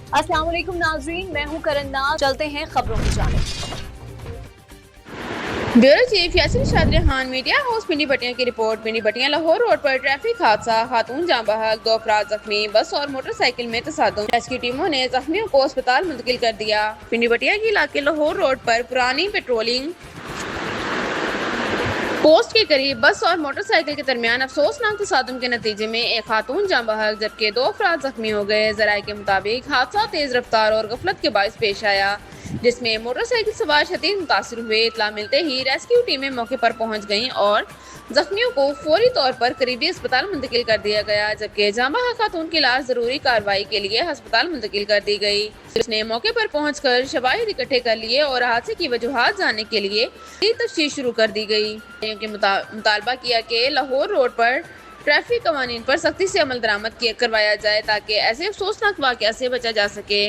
अस्सलाम वालेकुम नाज़रीन, मैं हूँ करन्नाज। चलते हैं खबरों की जानिब। Bureau chief Yasin Shadri Khan media house Pindi बटिया की रिपोर्ट। पिंडी बटिया लाहौर रोड पर ट्रैफिक हादसा, खातून जाँ बहक, 2 अफराद जख्मी, बस और मोटरसाइकिल में तसादुम। रेस्क्यू टीमों ने जख्मियों को अस्पताल मुंतकिल कर दिया। पिंडी बटिया के इलाके लाहौर रोड पर पुरानी पेट्रोलिंग पोस्ट के करीब बस और मोटरसाइकिल के दरमियान अफसोसनाक तसादुम के नतीजे में एक खातून जाँ बहक जबकि 2 अफराद जख्मी हो गए। ज़राए के मुताबिक हादसा तेज रफ्तार और गफलत के बायस पेश आया, जिसमें मोटरसाइकिल सवार शदीद मुतासिर हुए। इत्तला मिलते ही रेस्क्यू टीमें मौके पर पहुंच गईं और जख्मियों को फौरी तौर पर करीबी अस्पताल मुंतकिल कर दिया गया, जबकि जाँ बहक खातून की लाश जरूरी कार्रवाई के लिए अस्पताल मुंतकिल कर दी गई। उसने मौके पर पहुंचकर शवाहिद इकट्ठे कर लिए और हादसे की वजूहात जानने के लिए तफ्तीश शुरू कर दी गई। मुतालबा किया कि लाहौर रोड पर ट्रैफिक कवानीन पर सख्ती से अमल दरामद करवाया जाए ताकि ऐसे अफसोसनाक वाक़या से बचा जा सके।